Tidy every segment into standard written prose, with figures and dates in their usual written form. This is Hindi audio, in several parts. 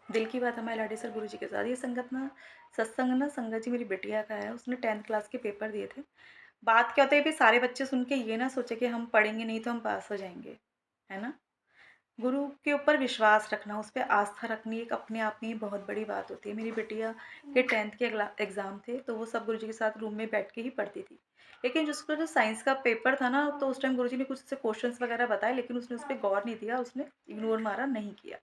दिल की बात हमारे लाडेसर गुरुजी के साथ। ये सत्संग ना संगत जी मेरी बिटिया का है, उसने 10th क्लास के पेपर दिए थे। बात क्या होता है, ये भी सारे बच्चे सुन के ये ना सोचे कि हम पढ़ेंगे नहीं तो हम पास हो जाएँगे, है ना? गुरु के ऊपर विश्वास रखना, उस पे आस्था रखनी एक अपने आप में ही बहुत बड़ी बात होती है। मेरी बिटिया के 10th के एग्ज़ाम थे, तो वो सब गुरुजी के साथ रूम में बैठ के ही पढ़ती थी। लेकिन जिसको जो साइंस का पेपर था ना, तो उस टाइम गुरुजी ने कुछ ऐसे क्वेश्चंस वगैरह बताए, लेकिन उसने उस पे गौर नहीं दिया, उसने इग्नोर मारा, नहीं किया।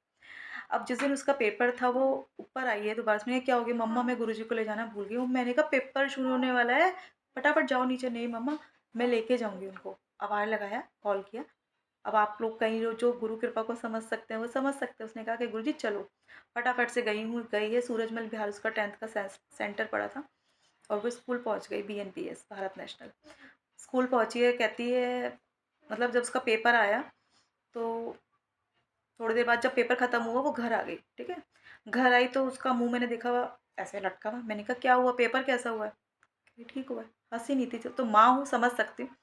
अब जिस दिन उसका पेपर था, वो ऊपर आई है दोबारा से, मैंने कहा, "क्या हो गया मम्मा? मैं गुरुजी को ले जाना भूल गई हूँ।" मैंने कहा, "पेपर शुरू होने वाला है, फटाफट जाओ नीचे।" "नहीं मम्मा, मैं लेके जाऊँगी उनको।" आवाज़ लगाया, कॉल किया। अब आप लोग कहीं जो गुरु कृपा को समझ सकते हैं, वो समझ सकते हैं। उसने कहा कि गुरुजी चलो। फटाफट से गई है सूरजमल बिहार, उसका 10th का सेंटर पड़ा था, और वो स्कूल पहुँच गई, बीएनपीएस, भारत नेशनल। स्कूल पहुँची है, कहती है, मतलब जब उसका पेपर आया, तो थोड़ी देर बाद जब पेपर खत्म हुआ, वो घर आ गई, ठीक है? घर आई तो उसका मुँह मैंने देखा हुआ ऐसे लटका हुआ। मैंने कहा, "क्या हुआ? पेपर कैसा हुआ है?" कह रही, "ठीक हुआ है।" हँसी नहीं थी, तो माँ हूँ, समझ सकती हूँ।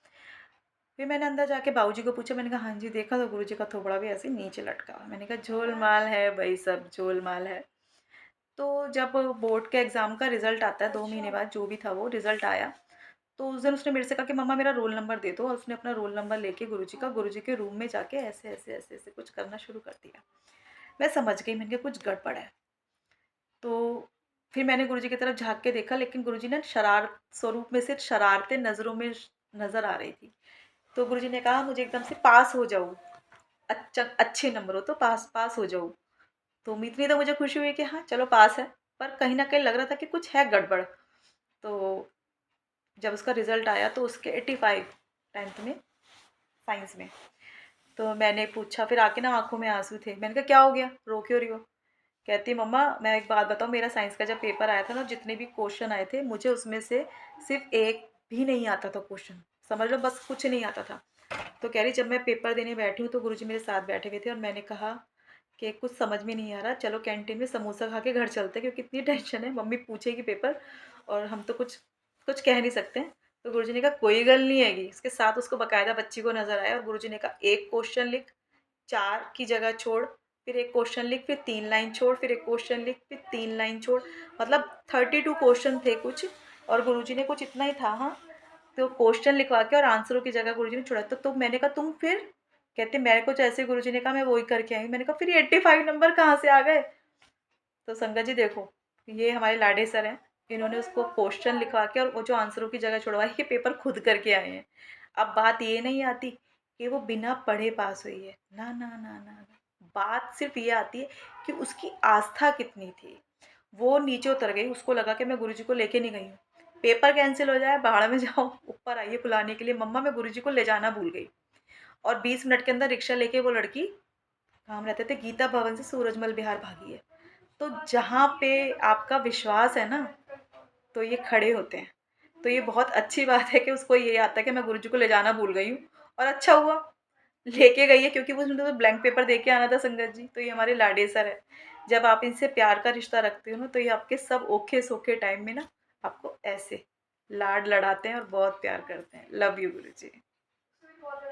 फिर मैंने अंदर जाके बाबूजी को पूछा, मैंने कहा, "हाँ जी, देखा तो गुरुजी का थोबड़ा भी ऐसे नीचे लटका हुआ है।" मैंने कहा, "झोल-माल है भई, सब झोल-माल है।" तो जब बोर्ड के एग्ज़ाम का रिज़ल्ट आता है 2 महीने बाद, जो भी था वो रिज़ल्ट आया, तो उस दिन उसने मेरे से कहा कि मम्मा मेरा रोल नंबर दे दो, और उसने अपना रोल नंबर लेके गुरुजी के रूम में जाके ऐसे कुछ करना शुरू कर दिया। मैं समझ गई, मैंने कहा कुछ गड़बड़ है। तो फिर मैंने गुरुजी की तरफ झाँक के देखा, लेकिन गुरुजी ने शरारत स्वरूप में से शरारतें नज़रों में नज़र आ रही थी। तो गुरुजी ने कहा, "मुझे एकदम से पास हो जाऊँ, अच्छे नंबर हो तो पास पास हो जाऊँ।" तो इतनी तो मुझे खुशी हुई कि हाँ, चलो पास है, पर कहीं न कहीं लग रहा था कि कुछ है गड़बड़। तो जब उसका रिज़ल्ट आया, तो उसके 85 10th में, साइंस में। तो मैंने पूछा, फिर आके ना आँखों में आँसू थे। मैंने कहा, "क्या हो गया? रो क्यों रही हो?" कहती, "मम्मा, मैं एक बात बताऊँ, मेरा साइंस का जब पेपर आया था ना, जितने भी क्वेश्चन आए थे, मुझे उसमें से सिर्फ़ एक भी नहीं आता था क्वेश्चन। समझ लो बस कुछ नहीं आता था।" तो कह रही, "जब मैं पेपर देने बैठी हूँ, तो गुरुजी मेरे साथ बैठे हुए थे, और मैंने कहा कि कुछ समझ में नहीं आ रहा, चलो कैंटीन में समोसा खा के घर चलते हैं, क्योंकि इतनी टेंशन है, मम्मी पूछेगी पेपर, और हम तो कुछ कुछ कह नहीं सकते हैं।" तो गुरुजी ने कहा, "कोई गल नहीं हैगी।" उसके साथ उसको बाकायदा बच्ची को नज़र आया, और गुरुजी ने कहा, "एक क्वेश्चन लिख, 4 की जगह छोड़, फिर एक क्वेश्चन लिख, फिर 3 लाइन छोड़, फिर एक क्वेश्चन लिख, फिर 3 लाइन छोड़।" मतलब 32 क्वेश्चन थे कुछ, और गुरुजी ने कुछ इतना ही था, हाँ। तो क्वेश्चन लिखवा के और आंसरों की जगह गुरुजी ने छोड़ा। तो मैंने कहा, "तुम फिर?" कहते, "मेरे को जैसे गुरुजी ने कहा, मैं वही करके आई।" मैंने कहा, "फिर ये 85 नंबर कहाँ से आ गए?" तो संगत जी देखो, ये हमारे लाडे सर हैं। इन्होंने उसको क्वेश्चन लिखवा के और वो जो आंसरों की जगह छुड़वाई, ये पेपर खुद करके आए हैं। अब बात ये नहीं आती कि वो बिना पढ़े पास हुई है। ना, ना, ना, ना, ना। बात सिर्फ़ ये आती है कि उसकी आस्था कितनी थी। वो नीचे उतर गई, उसको लगा कि मैं गुरुजी को लेके नहीं गई हूँ। पेपर कैंसल हो जाए, भाड़ में जाओ, ऊपर आइए बुलाने के लिए, "मम्मा, मैं गुरुजी को ले जाना भूल गई।" और 20 मिनट के अंदर रिक्शा लेके वो लड़की, हम रहते थे गीता भवन से सूरजमल बिहार, भागी है। तो जहाँ पे आपका विश्वास है ना, तो ये खड़े होते हैं। तो ये बहुत अच्छी बात है कि उसको ये आता है कि मैं गुरुजी को ले जाना भूल गई हूँ, और अच्छा हुआ लेके गई है, क्योंकि वो उसने तो ब्लैंक पेपर दे के आना था संगत जी। तो ये हमारे लाडे सर है। जब आप इनसे प्यार का रिश्ता रखते हो ना, तो ये आपके सब ओखे-सोखे टाइम में ना आपको ऐसे लाड लड़ाते हैं और बहुत प्यार करते हैं। Love you Guruji.